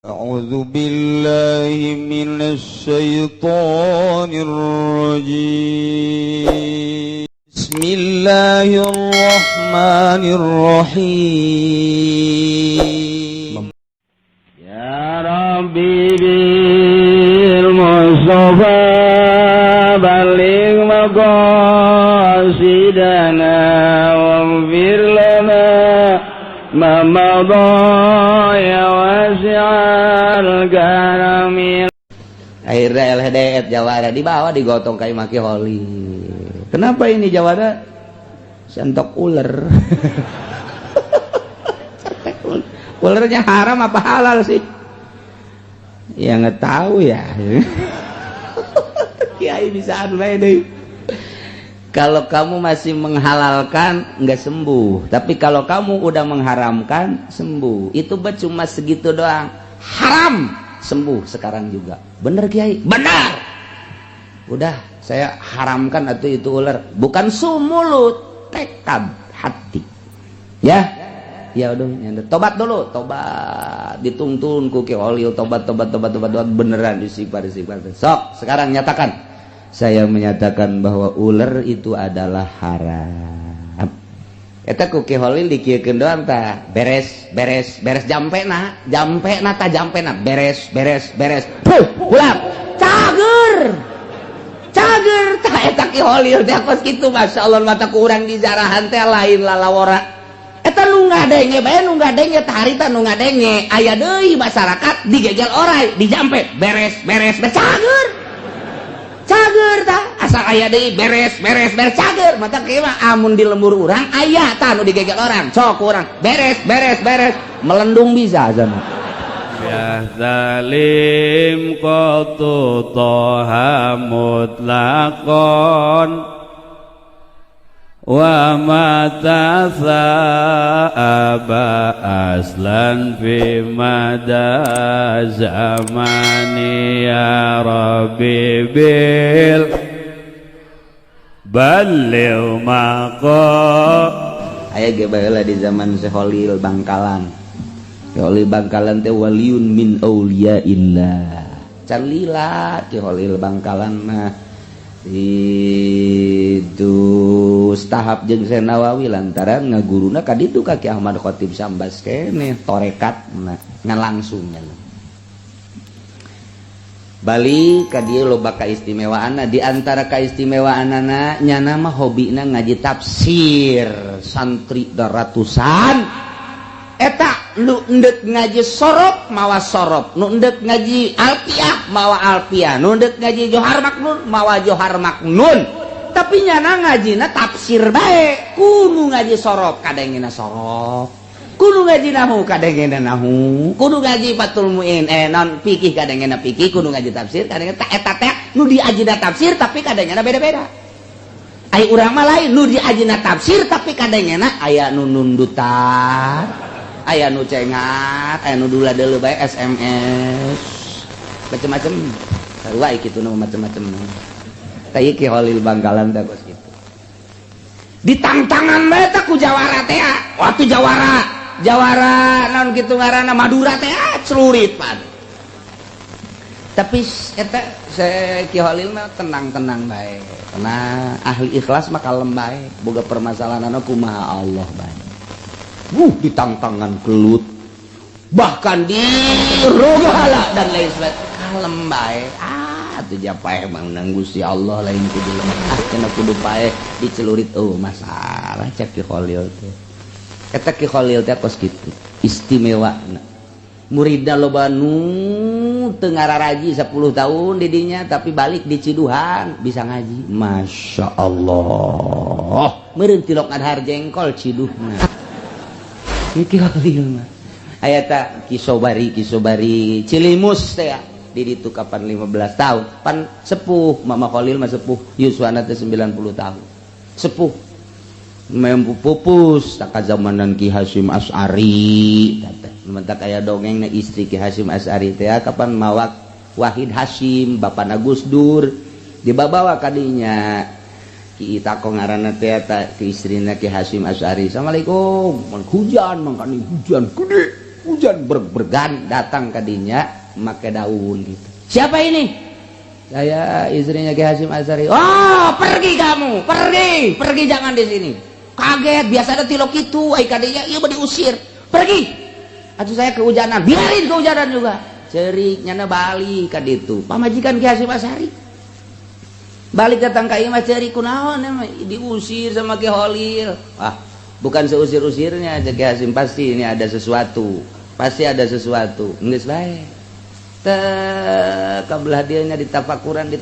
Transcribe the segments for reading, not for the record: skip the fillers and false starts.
أعوذ بالله من الشيطان الرجيم بسم الله الرحمن الرحيم يا ربي بالمصطفى بلغ مقاصدنا واغفر لنا ما مضى ya wasi'al karamil. Akhirnya LHDF Jawara dibawa digotong kayak maki holi. Kenapa ini Jawara? Sentok ular. Ularnya haram apa halal sih? Ya nggak tahu ya. Kiai bisa aneh deh. Kalau kamu masih menghalalkan nggak sembuh, tapi kalau kamu udah mengharamkan sembuh. Itu cuma segitu doang. Haram sembuh sekarang juga. Bener Kiai? Benar. Udah saya haramkan atau itu ular. Bukan mulut, tekad hati. Ya, ya udah. Tobat dulu, tobat. Dituntun ku Kiai tobat beneran istighfar. Sok sekarang nyatakan. Saya menyatakan bahwa ular itu adalah haram. Eta ku Ki Holil dikiekeun doang tah beres jampena beres. Pulang cager tah eta Ki Holil teh kos kitu masyaallah mata ku urang di jarahan teh lain lalawara. Eta nu ngadenge bae nu ngadenge tah harita nu ngadenge aya deui masyarakat digegel orai dijampe beres cager tah asal aya deui beres cager mata kieu mah amun di lembur urang aya tah nu digegel orang sok urang beres melendung bisa azan ya zalim qatu toha mutlaqon wa mata sa'aba aslan fi mada zamani ya rabbi bil balil maqo aya ge baheula di zaman Seholil Bangkalan. Seholil Bangkalan teh waliun min auliyaillah can lila ti Holil Bangkalan mah itu tahap jeung Syekh Nawawi lantaran ngaguruna ka ditu ka Ki Ahmad Khatib Syambas kene torekat ngan langsung Bali ka dieu loba kaistimewaanna di antara kaistimewaanna nyana mah hobina ngaji tafsir santri ratusan eta nu endek ngaji sorop mawa sorop nu endek ngaji alfiah mawa alfiah nu endek ngaji johar maknun mawa johar maknun tapi nyana ngajina tafsir bae kudu ngaji sorop kadengina sorop kudu ngaji nahu kadengina nahu kudu ngaji fatul muin non fikih kadengina fikih kudu ngaji tafsir kadengina eta teh nu diajina tafsir tapi kadengina beda-beda aya urang mah lain nu diajina tafsir tapi kadengina aya nu nundutan aya nu cengat aya nu dula-dulu bae SMS macam-macam sarua kitu nu macam-macam tah ieu Ki Holil Bangkalan teh kos kitu ditangtangan bae teh ku Jawara teh waktu Jawara naon kitu ngaranna Madura teh celurit pan tapi eta Ki Holil mah tenang-tenang bae karena ahli ikhlas mah kalem bae boga permasalahanna kumaha Allah bae ditangtangan kelut bahkan di rogala dan lain sebagainya kalem bae atuh japae menang Gusti Allah lain kudu lemah cenah kudu pae dicelurit masalah cek Ki Holil teh eta Ki Holil teh kos kitu istimewana muridna loba nu teu ngararaji 10 tahun di dinya tapi balik di Ciduhan bisa ngaji Masya Allah meureun tilok adhar jengkol ciduhna Ki Holil mah aya ta Kisobari Cilimus teh di ditu kapan 15 tahun pan sepuh Mama Holil mah sepuh yuswana teh 90 tahun sepuh mempu pupus tak zamanan Ki Hasyim Asy'ari mentak aya dongengna istri Ki Hasyim Asy'ari teh kapan mawak Wahid Hasyim bapana Gus Dur dibawa ka dinya Ki Itako ngaranna teh eta ke istrina Ki Hasyim Asy'ari. Assalamualaikum. Hujan mangkani hujan gede. hujan bergan datang kadinya make daun gitu. Siapa ini? Saya istrinya Ki Hasyim Asy'ari. Oh, pergi kamu, pergi jangan di sini. Kaget, biasa ada tilok itu, ai kadinya ieu diusir. Pergi. Atuh saya kehujanan, biarin kehujanan juga. Cerik nyana balik ka ditu. Pamajikan Ki Hasyim Asy'ari. Balik datang ka ieu mah cerik kunaon diusir sama Ki Holil. Wah, bukan seusir-usirnya Ki Hasyim, pasti ini ada sesuatu. Pasti ada sesuatu. Geus bae. Kabelah dianya ditapakuran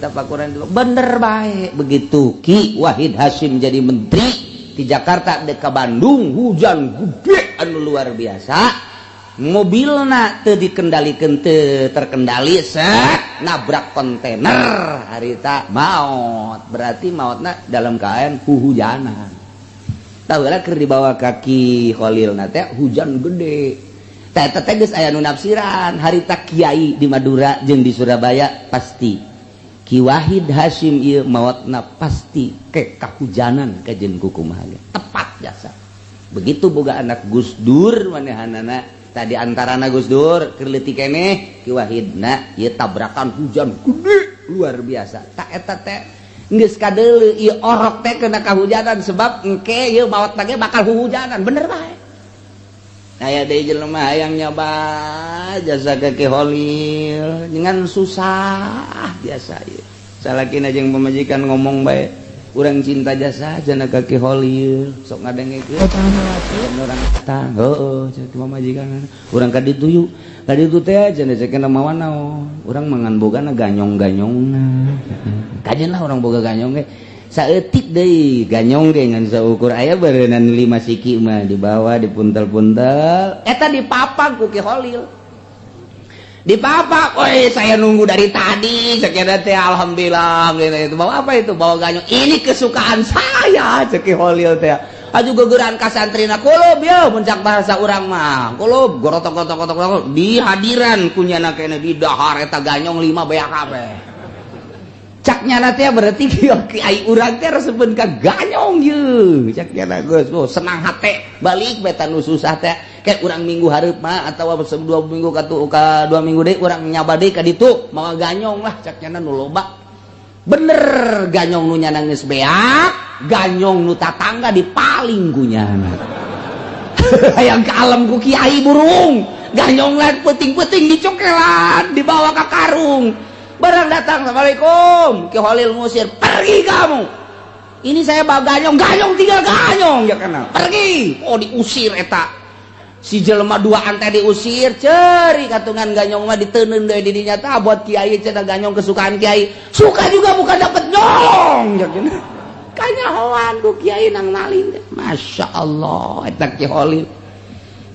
bener baik begitu Ki Wahid Hasyim jadi menteri di Jakarta dek ka Bandung hujan gede anu luar biasa mobilna teu dikendalikeun teu terkendali set nabrak kontainer harita maut berarti mautna dalam keadaan hujanan tahu lah keur dibawa kaki Khalilna teh hujan gede teh geus aya nu nafsiran harita kiai di Madura jeung di Surabaya pasti Ki Wahid Hasyim ieu maotna pasti ke kahujanan kajeun kukumaha tepat jasa begitu boga anak Gus Dur manehanana tadi antarana Gus Dur keur leutik keneh Ki Wahidna ieu tabrakan hujan gede luar biasa tak eta teh geus kadeuleu ieu orok teh kena kahujanan sebab engke ieu maotna ge bakal hujanan bener bae aya deui jelema hayang nyoba jasa ke Ki Holil jangan susah biasa ieu salakina jeung pamajikan ngomong bae urang cinta jasa jana ka Ki Holil sok ngadengekeun urang tah heueuh ceuk pamajikan urang ka ditu yuk ka ditu teh cenah ceuk mawan naon urang mangan bogana ganyong-ganyongna kajeun lah urang boga ganyong ge saeutik deui ganyong ge ngan saukur aya beureunan 5 siki mah dibawa dipuntel-puntel eta dipapag ku Ki Holil dipapak oi saya nunggu dari tadi sekira teh alhamdulillah gitu bawa apa itu bawa ganyong ini kesukaan saya cek Ki Holil teh aju gegeran ka santrina kulub ya muncak bahasa urang mah kulub gorotok-gorotok di hadiran kunyana kene di dahar eta ganyong 5 beak kabeh caknya nanti berarti kiai urang teh resepkeun ka ganyong ye caknya Gus oh, senang hate balik beta nu susah teh kayak urang minggu hareup mah atawa 2 minggu ka 2 minggu deui urang nyaba deui ka ditu moal ganyong lah caknya nu loba bener ganyong nu nyana geus beak ganyong nu tatangga dipaling kunyana hayang ka alam ku kiai burung ganyong lain peuting-peuting dicokelan dibawa ka karung barang datang assalamualaikum Ki Holil ngusir pergi kamu ini saya bawa ganyong tinggal ganyong ya kenal pergi oh diusir eta si jelema duaan teh diusir ceri katungan ganyong mah diteuneun deui di dinya tah buat kiai cenah ganyong kesukaan kiai suka juga bukan dapat nyolong ya kenal kanyahoan ku kiai nang nalin Masya Allah eta Ki Holil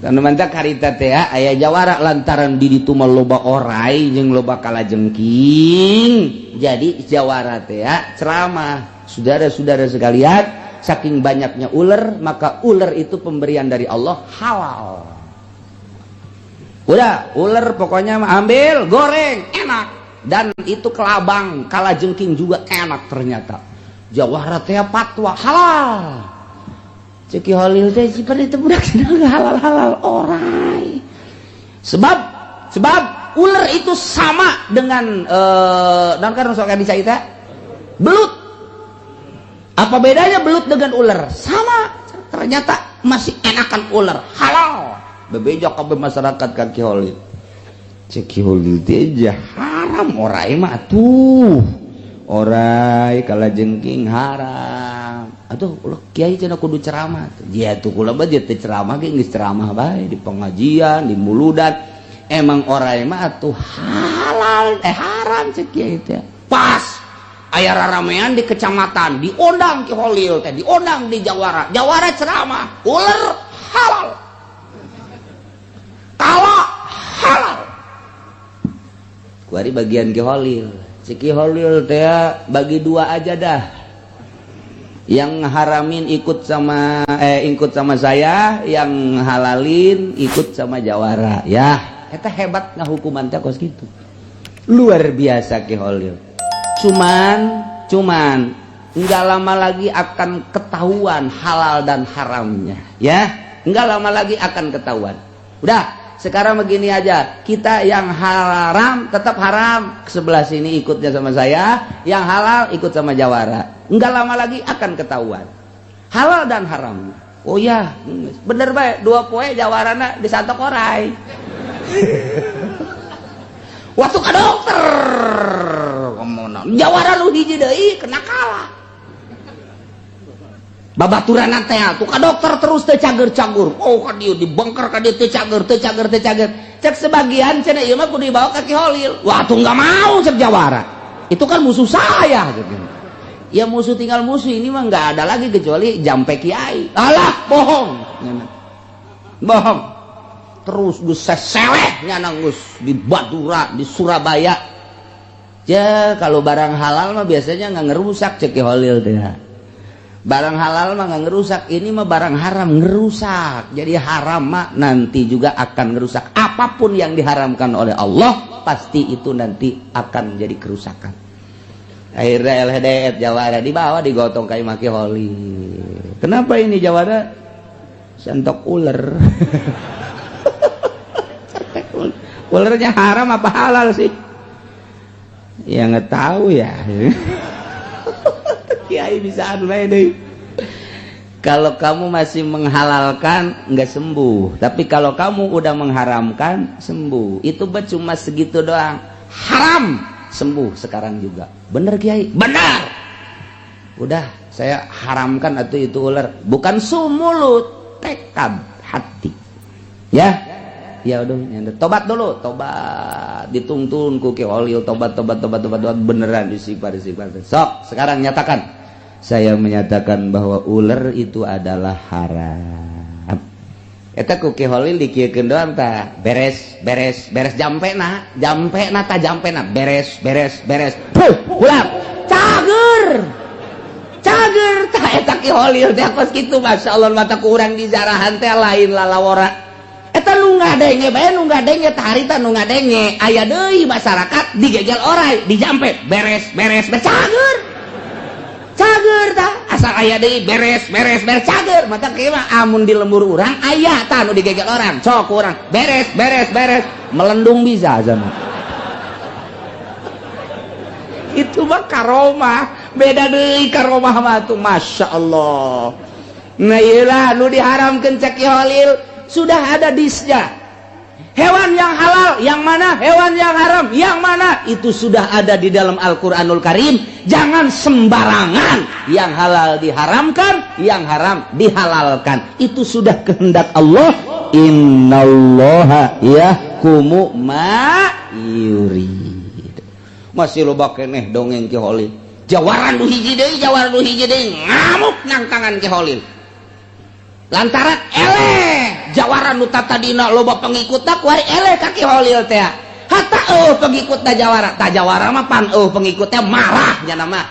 dan mantak harita teh aya jawara lantaran di ditu mah loba orai jeung loba kalajengking jadi jawara teh ceramah saudara-saudara sekalian saking banyaknya ular maka ular itu pemberian dari Allah halal udah ular pokoknya mah ambil goreng enak dan itu kelabang kalajengking juga enak ternyata jawara teh fatwa halal Ki Holil teh sipan itu budak halal-halal orai. Sebab ular itu sama dengan dan kan sok bisa itu belut. Apa bedanya belut dengan ular? Sama. Ternyata masih enakan ular halal. Bebeja kabeh masyarakat ka Ki Holil. Ki Holil teh haram orai mah atuh. Orai kalajengking haram. Atuh ulah kiai cenah kudu ceramah. Dia tuh kula mah teh ceramah ge geus ceramah bae di pengajian, di muludan. Emang orai mah atuh halal haram cek kiai teh. Pas aya raramean di kecamatan, diundang Ki Holil teh, diundang di Jawara. Jawara ceramah, ular halal. Kala halal. Kuari bagian Ki Holil. Ki Holil teh bagi 2 aja dah. Yang haramin ikut sama saya, yang halalin ikut sama Jawara. Ya, eta hebat ngahukuman teh kos kitu. Luar biasa Ki Holil. Cuman enggak lama lagi akan ketahuan halal dan haramnya, ya. Enggak lama lagi akan ketahuan. Udah, sekarang begini aja, kita yang haram tetap haram, sebelah sini ikutnya sama saya, yang halal ikut sama Jawara. Enggak lama lagi akan ketahuan halal dan haram. Oh ya, bener baik, 2 poe Jawarana disantok orai. Waktu ke dokter, Jawara lu hiji deui kena kalah. Babaturan teh tuh ka dokter terus teu cager-cager. Oh ka dieu dibengker ka dieu teu cager. Cek sebagian cenah ieu mah kudu dibawa ka Ki Holil. Wah tuh enggak mau cek Jawara. Itu kan musuh saya gitu. Ya musuh tinggal musuh, ini mah enggak ada lagi kecuali jampe kiai. Alah, bohong. Bohong. Terus geus seseleh nya nanggus di Madura, di Surabaya. Ya kalau barang halal mah biasanya enggak ngerusak cek Ki Holil teh. Barang halal mah nggak ngerusak, ini mah barang haram ngerusak. Jadi haram mah nanti juga akan ngerusak. Apapun yang diharamkan oleh Allah pasti itu nanti akan jadi kerusakan. Akhirnya LHDF Jawara dibawa digotong kayak Ki Holil. Kenapa ini Jawara? Sentok ular. Ularnya haram apa halal sih? Ya nggak tahu ya. Kiai bisa deh. Kalau kamu masih menghalalkan nggak sembuh, tapi kalau kamu udah mengharamkan sembuh. Itu cuma segitu doang. Haram sembuh sekarang juga. Bener Kiai? Benar. Udah saya haramkan atau itu ular, bukan mulut, tekad hati. Ya. Ya udah, tobat dulu, tobat, dituntun ku Ki Holil, tobat beneran istighfar. Sok, sekarang nyatakan. Saya menyatakan bahwa ular itu adalah haram. Eta ku Ki Holil dikiekeun doang tah, beres jampe na beres. Ulang. Cager tah eta Ki Holil teh pas kitu masyaallah mata ku urang di jarahan teh lain lalawara. Eta nu ngadenge bae nu ngadenge tah harita nu ngadenge aya deui masyarakat digegel orai dijampe beres cager tah asal aya deui beres cager mata kieu mah amun di lembur urang aya tah nu digegel orang sok urang beres melendung bisa sama itu mah karomah beda deui karomah mah tuh masyaallah. Nah iyalah nu diharamkeun cek Ki Holil sudah ada disnya. Hewan yang halal yang mana, hewan yang haram yang mana, itu sudah ada di dalam Al-Quranul Karim. Jangan sembarangan, yang halal diharamkan, yang haram dihalalkan. Itu sudah kehendak Allah. Innallaha yahkumu ma yurid. Masih loba keneh dongeng Ki Holil. Jawaran nu hiji deui ngamuk nangkangan Ki Holil. Lantaran Jawara nu tadina loba pengikutna kuari ka Ki Holil teh. Hatta pengikutna Jawara, tah Jawara mah pan pengikutnya marah nya nama.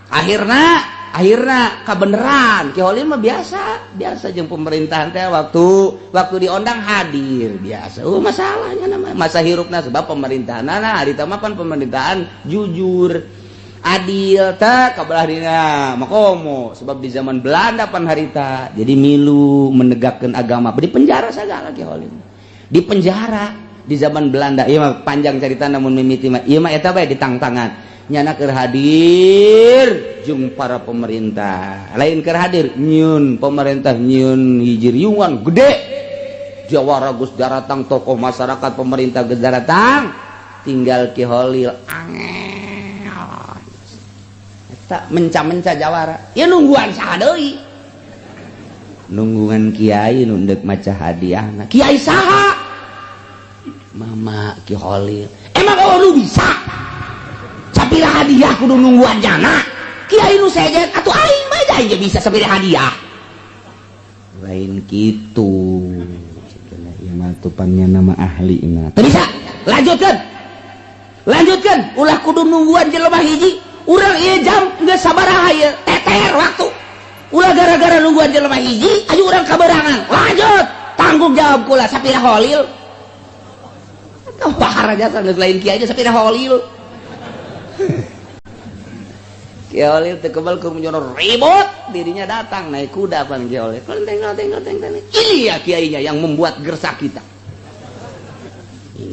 Akhirna kabeneran Ki Holil mah biasa jeung pemerintahan teh waktu diondang hadir biasa. Masalahnya nama masa hirupna sebab pemerintahanna harita mah pan pemerintahan jujur. Adil tak kabelah dina makomo sebab di zaman Belanda pan harita jadi milu menegakkan agama di penjara segala Ki Holil di penjara di zaman Belanda. Ieu mah panjang cerita namun mimiti mah ieu mah eta bae ditangtangan nyana keur hadir jeung para pemerintah lain keur hadir nyieun pemerintah nyieun hiji riungan gede Jawara Gus daratang tokoh masyarakat pemerintah geus daratang tinggal Ki Holil tak menca Jawara ya nungguan saha deui nungguan kiai nu deuk maca hadiahna kiai saha mama Ki Holil emang nu bisa sapira hadiah kudu nungguan jana kiai nu sejen atuh aing mah aja bisa sapira hadiah lain kitu cenah ieu mah tupannya nama ahlina teu bisa lanjutkeun ulah kudu nungguan jelema hiji. Urang ieu jam geus sabaraha ieu teter waktu. Ulah gara-gara nungguan jelema hiji aju urang kaberangan. Lanjut, tanggung jawab kula sapira Holil. Tah pahar aja geus lain kiai aja sapira Holil. Ki Holil teu kebal keur menyono ribut, dirinya datang naik kuda pan Ki Holil. Teng. Ini ya kiainya yang membuat gersak kita.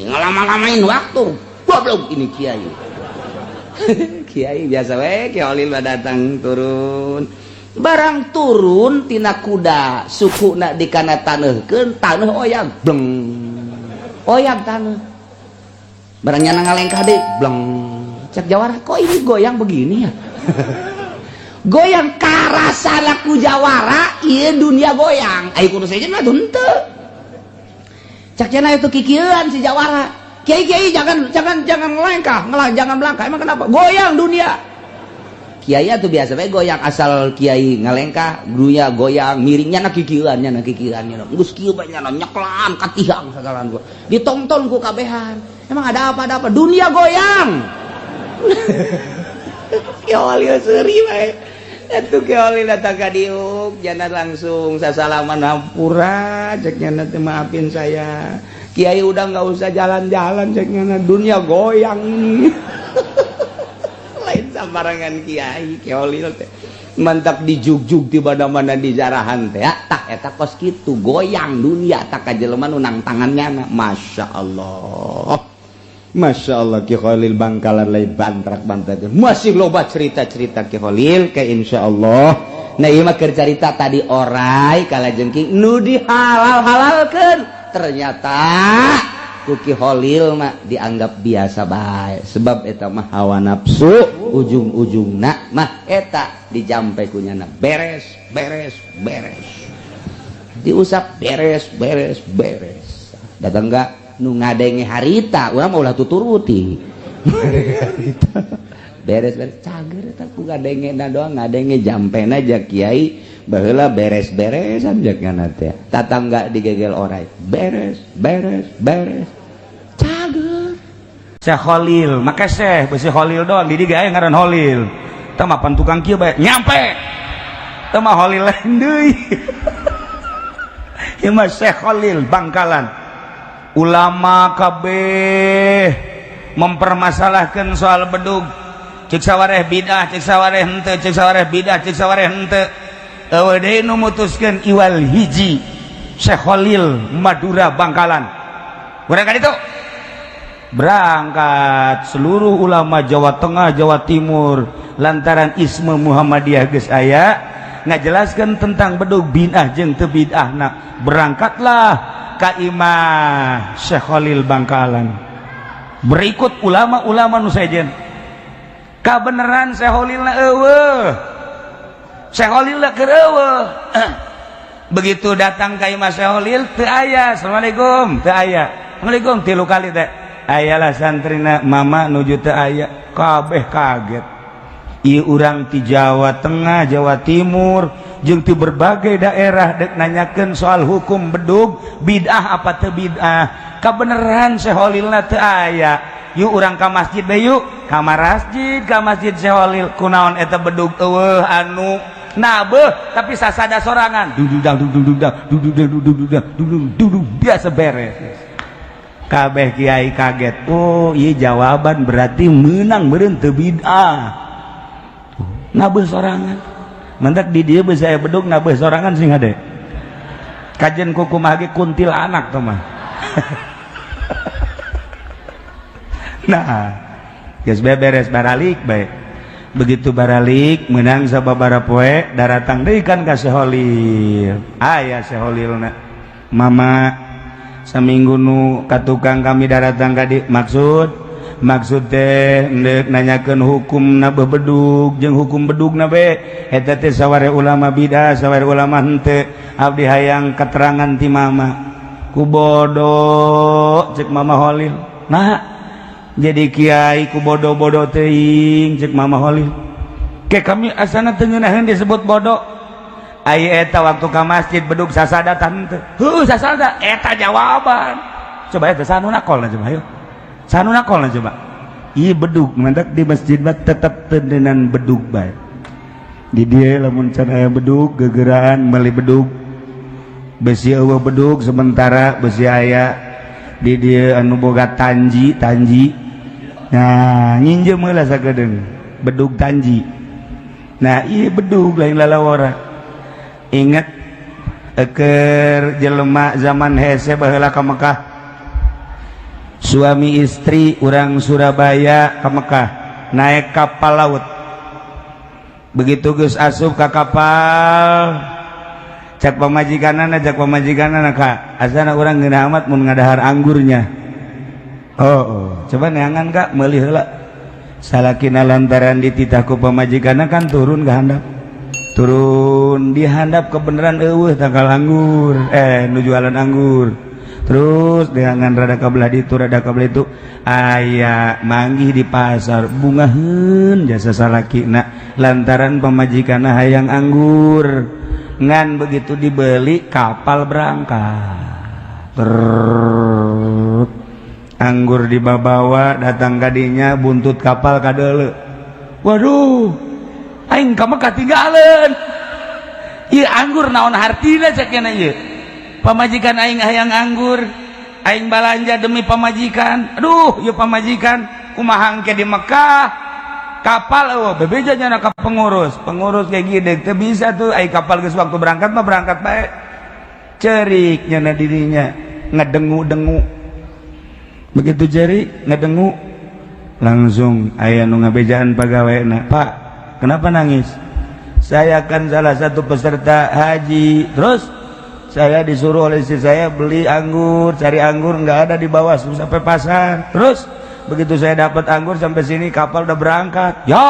ini ngelama-lamain waktu goblok ini kiai. Kiai biasa we Kiai Holil datang turun barang turun tina kuda sukuna dikana taneuhkeun taneuh oyang bleng oyang taneuh barangnya ngalengkah deui bleng cek Jawara kok ini goyang begini ya. Goyang karasana ku Jawara ieu dunia goyang ai kudu sejen mah henteu cek cenah itu kikieuan si Jawara Kiai jangan ngelengkah, jangan melangkah. Emang kenapa? Goyang dunia. Kiai itu biasa bae goyang asal kiai ngelengkah, dunia goyang, miringnya na kikieuannya. Geus kieu bae nya nyeklan katihang sagalan gua. Ditonton ku kabehan. Emang ada apa? Dunia goyang. Kiai Holil seuri bae. Atuh Kiai Holil datang ka diuk, jangan langsung sasalaman hampura, ceknya nanti maafin saya. Kiai udah nggak usah jalan-jalan ceknya dunia goyang ini. Lain sambarangan Kiai Holil teh mantap dijugjug di mana-mana di jarahan teh tah eta kos kitu goyang dunia tak kajelema nu nang tangannya Masya Allah Kiai Holil Bangkalan lain bantrak masih loba cerita-cerita Kiai Holil ke insya Allah. Nah ieu mah keur cerita tadi orai kalajengking nu dihalal-halalkeun ternyata Kiai Holil mah dianggap biasa bae sebab eta mah hawa nafsu ujung-ujungna mah eta dijampe ku nyana beres diusap beres datang enggak nu ngadenge harita urang mah ulah tuturuti beres cager eta ku ngadengena doang ngadenge jampena aja Kiai baheula beres-beresan jekna teh tatangga digegel orai beres cager Syekh Holil make Syekh beusi Holil doang di dieu aya ngaran Holil teh mah pan tukang kieu bae nyampe teh mah Holil lain deui ieu mah Syekh Holil Bangkalan ulama kabeh mempermasalahkan soal bedug cek sawareh bidah cek sawareh henteu cek sawareh bidah cek sawareh henteu deui nu mutuskeun iwal hiji Syekh Holil Madura Bangkalan berangkat itu berangkat seluruh ulama Jawa Tengah Jawa Timur lantaran isme Muhammadiyah geus aya ngajelaskeun tentang bedug bid'ah jeung teu bid'ahna berangkatlah ka imah Syekh Holil Bangkalan berikut ulama-ulama nu sejen kabeneran Syekh Holilna eueuh Syekh Holil keur eueuh begitu datang ka imah Syekh Holil teu aya assalamualaikum teu aya assalamualaikum 3 kali teh ayalah santrina mama nuju teu aya kabeh kaget ieu urang ti Jawa Tengah Jawa Timur jeung ti berbagai daerah dek nanyakeun soal hukum bedug bid'ah apa teu bid'ah kabeneran Syekh Holilna teu aya yuk urang ka masjid bae yuk ka masjid Syekh Holil kunaon eta bedug eueuh anu nabeh tapi sasada sorangan duduk biasa beres kabeh kiai kaget oh ieu jawaban berarti meunang meureun teu bid'ah nabeh sorangan mendak di dieu beus aya bedug nabeh sorangan sing hade kajen kukumah ge kuntil anak tuh mah nah geus beres baralik bae begitu baralik menang sababara poe daratang deui kan ka Syekh Holil aya Syekh Holilna mama saminggu nu ka tukang kami daratang ka di maksud teh endek nanyakeun hukum nabeh bedug jeung hukum bedugna be eta teh sawareh ulama bidah sawareh ulama henteu abdi hayang keterangan ti mama ku bodoh cek mama Holil nah jadi kiai ku bodoh-bodoh teuing cek mama Holil ke kami asana teu ngeunaheun disebut bodoh aya eta waktu ka masjid bedug sasada tante heuh sasada eta jawaban coba eta sanu nakolna coba ayo sanu nakolna coba ieu bedug mantak di masjid mah tetep tendenan bedug bae di dieu lamun can aya bedug gegeraan meuli bedug besi eueuh bedug sementara besi aya di dieu anu boga tanji nah nginjem heula sagedeung bedug tanji nah ieu bedug lain lalawara inget keur jelema zaman hese baheula ka Mekah suami istri urang Surabaya ke Mekah naik kapal laut. Begitu geus asup ka kapal cak pamajikanana Kak asana urang geuna amat mun ngadahar anggurnya. Coba neangan Kak meulih heula salakina lantaran dititah ku pamajikanna kan turun ka handap. Turun di handap kebenaran eueuh tangkal anggur nu jualan anggur. Terus dengan rada kabelah ditu rada kabelah itu aya manggih di pasar bungaheun jasa salakina lantaran pamajikanna hayang anggur ngan begitu dibeli kapal berangkat. Anggur dibawa datang kadinya buntut kapal kadeuleu. Waduh aing ka Mekah tinggalan ieu anggur naon hartina cekna ieu. Pamajikan aing hayang anggur aing balanja demi pamajikan. Aduh ieu pamajikan kumaha engke di Mekah kapal bebeja nya ka pengurus kayak gede teu bisa tuh ai kapal geus waktu berangkat mah berangkat bae cerik nya dirinya ngadengu-dengu. Begitu cerik ngadengu langsung aya nu ngabejaan pagaweana. Pak kenapa nangis? Saya kan salah satu peserta haji. Terus saya disuruh oleh istri saya beli anggur, cari anggur nggak ada di bawah sampai pasar. Terus begitu saya dapat anggur sampai sini kapal udah berangkat. Ya,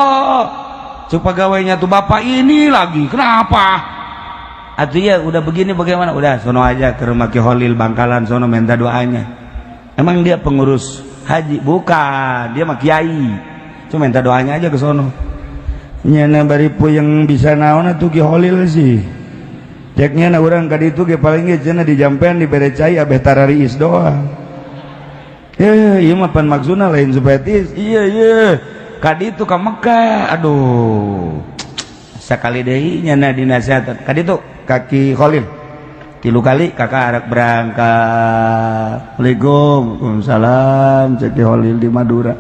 cuk pegawainya tuh bapak ini lagi. Kenapa? Atuh ya udah begini bagaimana? Udah sono aja ke rumah Ki Holil Bangkalan sono minta doanya. Emang dia pengurus haji? Bukan, dia mah kiai. Cuma minta doanya aja ke sono. Nyana baripu yang bisa naon atuh Ki Holil sih. Ceknya na urang ka ditu ge paling ge cenah dijampean dibere cai abeh tarariis doang. Ieu mah pan maksudna lain supaya tis. Iya ka ditu ka Mekah. Aduh. Sakali deui nyana dinasihatan. Ka ditu kaki Khalil. 3 kali kakak arek berangkat. Waalaikumsalam cek Khalil di Madura.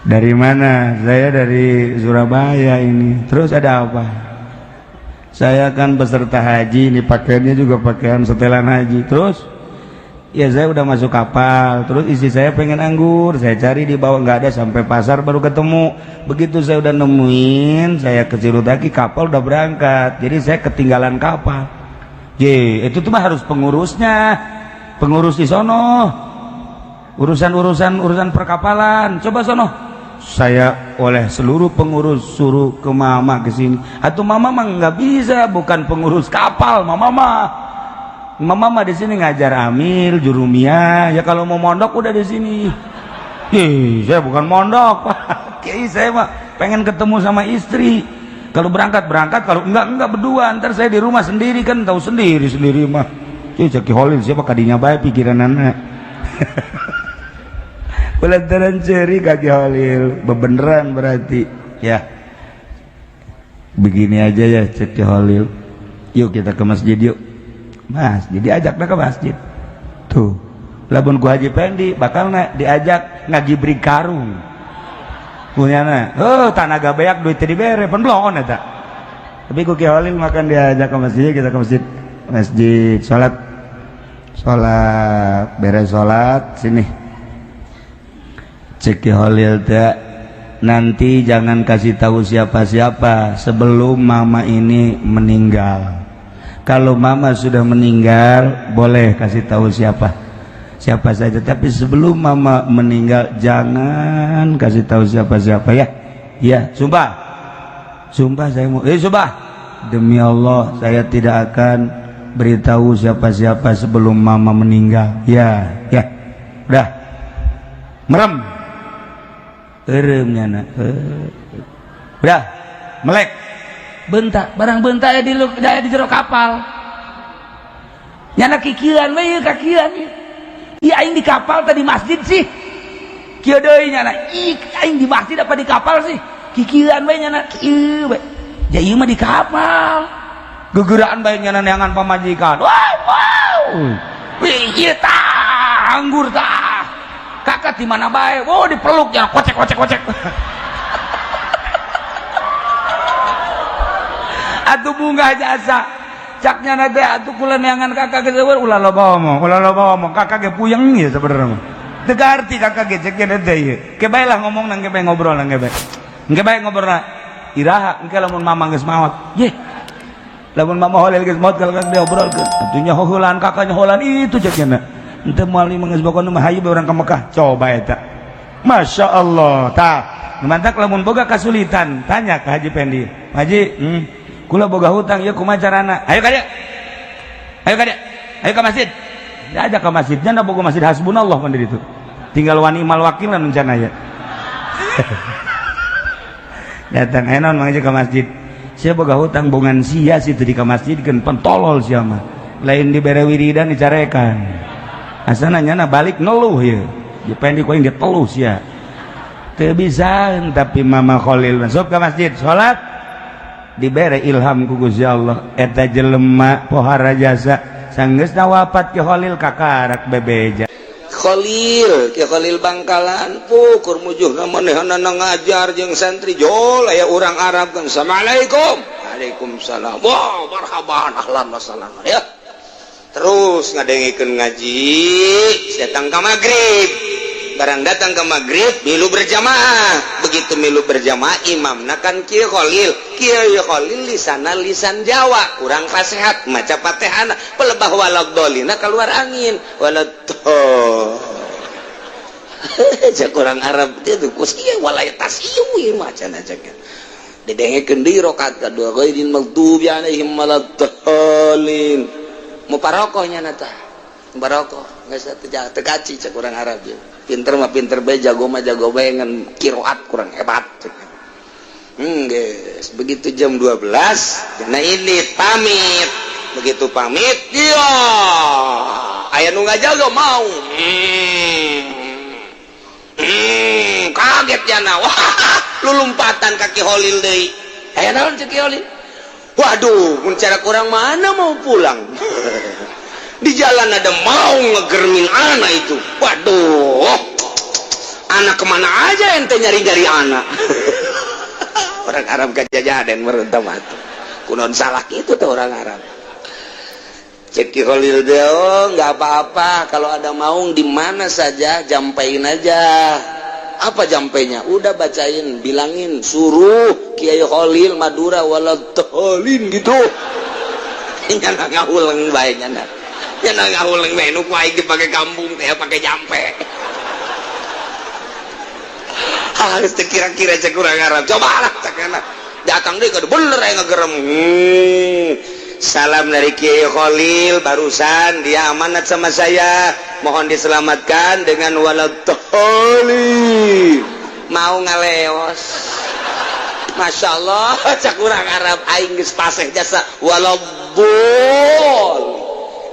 Dari mana? Saya dari Surabaya ini. Terus ada apa? Saya kan peserta haji, ini pakaiannya juga pakaian setelan haji. Terus ya saya udah masuk kapal. Terus istri saya pengen anggur, saya cari di bawah nggak ada sampai pasar baru ketemu. Begitu saya udah nemuin, saya ke Cirutaki kapal udah berangkat. Jadi saya ketinggalan kapal. Itu tuh mah harus pengurusnya, pengurus di sono. Urusan perkapalan. Coba sono. Saya oleh seluruh pengurus suruh ke mama ke sini. Atau mama mah nggak bisa, bukan pengurus kapal, mama mah di sini ngajar amil, jurumiyah. Ya kalau mau mondok udah di sini. Saya bukan mondok, Pak. Saya mah pengen ketemu sama istri. Kalau berangkat, kalau enggak berdua. Ntar saya di rumah sendiri kan tahu sendiri mah. Cek Holil siapa kadinya bae pikiran anak. Pelantaran ceri kaki Holil bebeneran berarti ya begini aja ya cek Holil. Yuk kita ke masjid yuk mas, jadi ajak ke masjid tuh labun ku Haji Pendi bakal diajak ngagibri karung punya tanaga beak duit dibere pen blon eta tapi ku Ki Holil makan diajak ke masjid. Kita ke masjid sholat beres sholat sini cek Ki Holil teh nanti jangan kasih tahu siapa-siapa sebelum mama ini meninggal. Kalau mama sudah meninggal boleh kasih tahu siapa saja, tapi sebelum mama meninggal jangan kasih tahu siapa-siapa ya. Ya, sumpah saya mau sumpah demi Allah saya tidak akan beritahu siapa-siapa sebelum mama meninggal. Ya udah merem eremnya udah melek bentak barang bentak di jero kapal nyana kikiran we kakian iya aing di kapal tadi masjid sih kieu deui nyana aing di masjid apa di kapal sih kikiran we nyana kieu we ya ieu mah di kapal gegeraan bae nyana neangan pamajikan wow ieu tah anggur tah kakak di mana baik, dipeluk ya, kocek. Atuh bunga jasa, caknya nade atuh kula neangan kakak ge seueur ulah loba ngomong kakak ge puyeng ieu sabenerna mah teu arti kakak ge cek nade ieu ke bae lah ngomong nang ge bae ngobrol nang ge bae ngobrolna iraha engke lamun mamang geus maot ye lamun mama holil geus maot kalau dia obrolkeun atunya heulaan kakaknya heulaan itu cekna henteu moal geus bokona mah hayu bae urang ka Mekah coba eta Masya Allah tah mantak lamun boga kasulitan tanya ke Haji Pendi Haji kula boga hutang ya kumaha carana ayo ka masjid da aja ka masjid nya boga masjid hasbunallah pan di ditu tinggal wani mal wakilan rencana ya datang enon mangja ke masjid sia boga hutang bongan sia situ di ka masjid keun pentolol sia mah lain dibere wiridan dicarekan asana nyana balik ngeluh ya Pendi ku inget teluh sia teu bisa tapi Mama Khalil masuk ke masjid salat dibere ilham ku Gusti Allah eta jelema pohara jasa sanggeusna wafat Ki Khalil kakarak bebeja Khalil Ki Khalil Bangkalan pukur mujuhna manehna ngajar jeung santri jol aya urang Arab kan Assalamualaikum Waalaikumsalam wah marhaban ahlan wa sahlan ya terus ngadengikeun ngaji datang ka magrib barang datang ke maghrib milu berjamaah begitu milu berjamaah imamna kan Kiai Khalil lisan Jawa kurang fasihat maca Fatihana pelebah waladhdallina keluar angin waladhdall cek kurang Arab itu kus ieu walaya tasyiu macan aja kan didengikeun deui rakaat kadua ghairil maghdubi alaihim waladdallin muparokohnya nata barokoh geus teu kaci cek kurang Arab je pinter mah pinter bae jago mah jago bae ngan qiraat kurang hebat geus begitu jam 12 dina ini pamit begitu pamit iya aya nu ngajaga mau kaget jana wah lulumpatan kaki Khalil deui aya naon cek Khalil waduh mun cara kurang mana mau pulang di jalan ada mau ngegermin anak itu waduh anak kemana aja ente nyari-nyari anak orang Arab kajajaden merentam atuh kunon salah gitu tuh orang Arab cek Ki Khalil deh nggak apa-apa kalau ada maung di mana saja jampain aja apa jampainya udah bacain bilangin suruh Kiai Khalil Madura waladhdallin gitu nyana ngaulang bae nyana ngaulang bae nu kuai ge pake kampung teh pake jampe harus kira-kira cek kurang Arab coba lah cekana datang deui kada bener aya ngagerem salam dari Kiai Khalil barusan dia amanat sama saya mohon diselamatkan dengan waladhdallin mau ngaleos Masya Allah cek kurang Arab aing geus paseh jasa waladdallin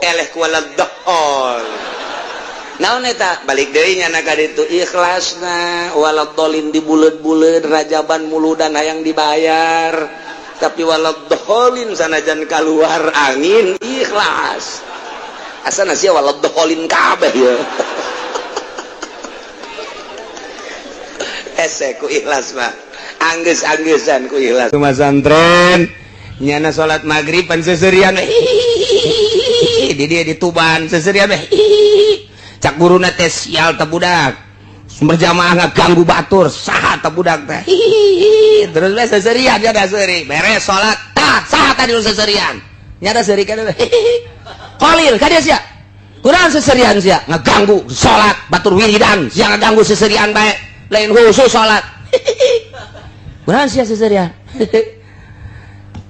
eleh ku waladdallin naon eta balik deui nya ka ditu ikhlasna waladdallin di buleud-buleud rajaban muludan hayang dibayar tapi waladdallin sanajan keluar angin ikhlas asana sia waladdallin kabeh ya ese ku ikhlas mah anggeus-anggeussan ku ikhlas rumah santren nyana salat maghrib pan seserian di dia di Tuban seserian cak guruna teh sial teh budak berjamaah ngaganggu batur saha teh budak teh terus we seserian nya da seuri beres salat tah saha tadi nu seserian nya da seuri kana Khalil ka dia sia kurang seserian sia ngaganggu salat batur wiridan sia ngaganggu seserian bae lain khusus salat kurang sia seserian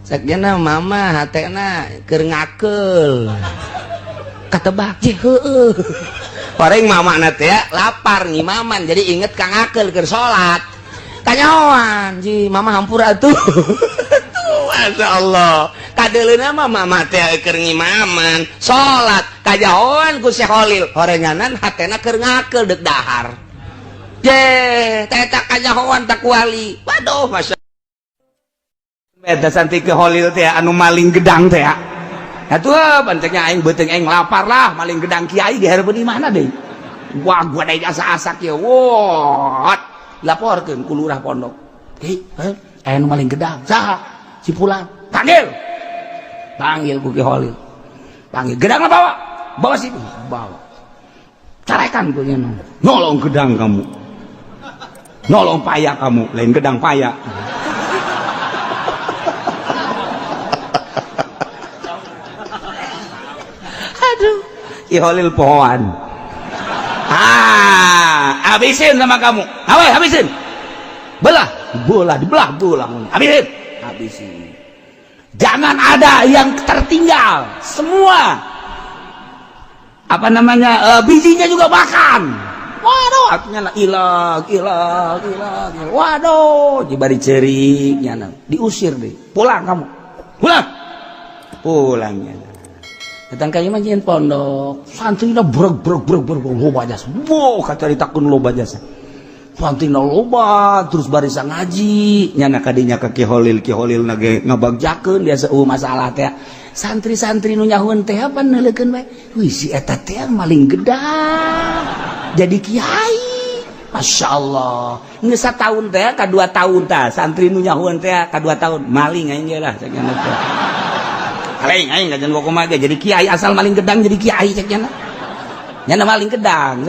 sakjana mama hatena keur ngakeul katebak je heueuh Orang mama nanti ya lapar ngimaman jadi inget kang akel keur salat kanyahoan ji mama hampura tuh Masya Allah kadeleuna mah mama teh keur ngimaman salat kajahoan ku Syekh Khalil horenganan hatena keur ngakel deuk dahar je eta kajahoan tak wali waduh Masya beda santi ke Khalil teh anu maling gedang teh ya atuh bancengnya aing beuteung aing lapar lah maling gedang kiai dihareupeun di mana deui wah gua da asa-asa kieu wot laporkeun ku lurah pondok aya nu maling gedang saha si fulan panggil panggil ku Ki Holil, panggil gedang bawa, bawa sini, bawa, carekan ku nya, nolong gedang kamu, nolong paya kamu, lain gedang paya. Aduh, Ki Holil pohon. Habisin sama kamu, habisin, belah, dibelah, habisin, habisin. Jangan ada yang tertinggal, semua bijinya juga makan. Waduh, artinya ilag. Waduh, jibari ceriknya, diusir deh. Pulang kamu, pulangnya. Datang ka imah nyen pondok, santrina breg loba jasa. Boh kacaritakeun loba jasa. Santrina loba terus barisa ngaji, nyana kadinya ka Ki Holil na ge ngabagjakeun biasa masalah teh. Santri-santri nu nyahueun teh apa neuleukeun bae. Wih si eta teh maling gedang. Jadi kiai. Masyaallah. Geus sataun teh ka 2 tahun tah, santri nu nyahueun teh ka 2 tahun maling aing ge lah cenah teh. Aing ngajan kumaha jadi kiai asal maling gedang jadi kiai cek nyana maling gedang.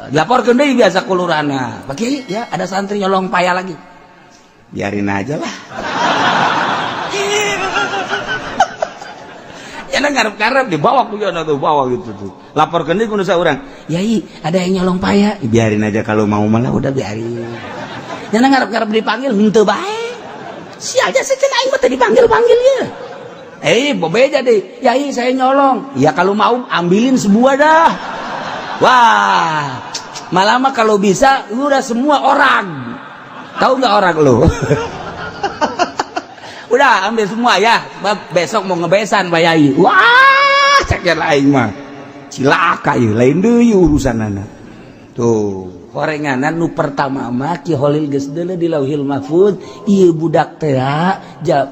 Dilaporkeun deui biasa ku lurahna. Pak Kiai ya ada santri nyolong paya lagi. Biarin aja lah. Nyana ngarep-ngarep dibawa ku yana tuh bawa gitu tuh. Laporkeun deui ku nu saurang. Yai ada yang nyolong paya. Biarin aja kalau mau malah udah biarin. Nyana ngarep-ngarep dipanggil henteu bae. Si aja secenah aing mah teh dipanggil-panggil ya. Bebeja deh, Yai saya nyolong. Ya kalau mau ambilin sebuah dah. Wah, malah mah kalau bisa udah semua orang. Tahu nggak orang lo? Udah ambil semua ya. Besok mau ngebesan Pak Yai. Wah, ceknya lain mah. Cilaka ya, lain deui urusanana. Tuh. Korenganan nu pertama mah Ki Holil geus deuleu di Lauhil Mahfuz ieu budak teh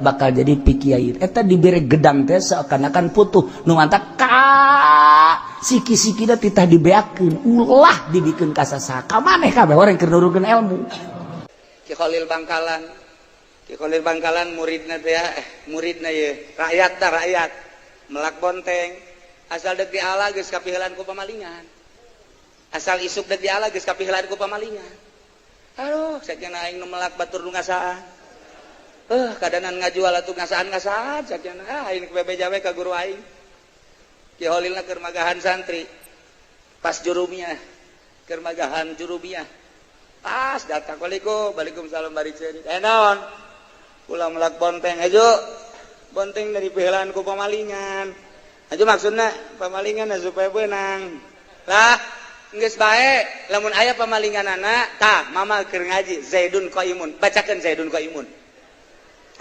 bakal jadi pikiai eta dibere gedang teh seakan-akan putuh nu mantap ka siki-sikina titah dibeakeun ulah dibikeun ka sasaha ka maneh kabeh orang keur nurukeun ilmu. Ki Holil Bangkalan muridna teh muridna ye rakyat melak bonteng asal deuk di ala geus kapihelan ku pamalingan. Asal isuk dek diala geus kapihelan ku pamalingan. Aduh, sajeuna aing nu melak batur nu ngasaan. Kadanan ngajual atuh ngasaan-ngasaan sajeuna. Aing bebeja we ka guru aing. Ki Holilna keur magahan santri. Pas jurumiyah, keur magahan jurumiyah. Pas datang Waalaikumsalam bari ceuri. Naon? Ulah melak bonteng ajo. Bonteng dari pihelan ku pamalingan. Ajo maksudna pamalingan supaya beunang. Lah geus bae lamun aya pamalinganana tah mama keur ngaji Zaidun Qaimun bacakeun Zaidun Qaimun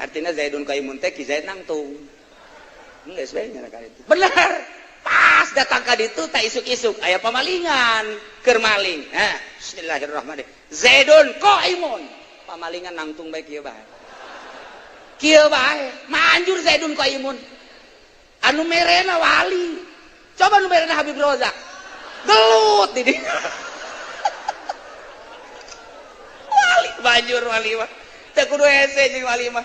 artina Zaidun Qaimun teh Ki Zaid nangtung geus bae nya ka ditu bener pas datang ka ditu tah isuk-isuk aya pamalingan keur maling bismillahirrahmanirrahim Zaidun Qaimun pamalingan nangtung bae kieu bae manjur Zaidun Qaimun anu merena wali coba nu merena Habib Rozak gelut di dia. wali mah teu kudu hese jeung wali mah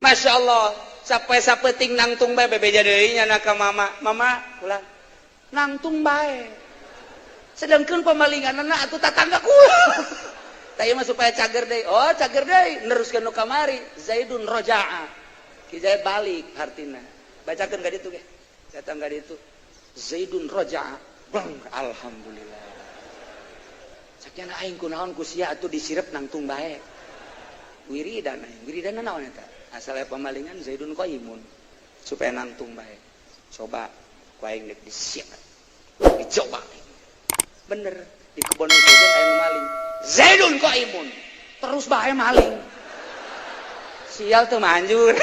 Masya Allah sampai sapeting nangtung bae bebeja deui nya ka mama ulah nangtung bae sedangkeun pamalinganna atuh tatangga kula tah ieu mah supaya cager deui cager deui neruskeun nu kamari Zaidun Roja'a Ki Zaid balik hartina bacakeun ka ditu ge datang ka ditu Zaidun Roja'a alhamdulillah sakian aing kunaon ku sia atuh disirep nangtung bae wiridan naon eta asal pamalingan Zaidun Qaimun supaya nangtung bae coba ku aing deuk disiap dicoba bener di kebon sejen aya nu maling Zaidun Qaimun terus bae maling sial teu manjur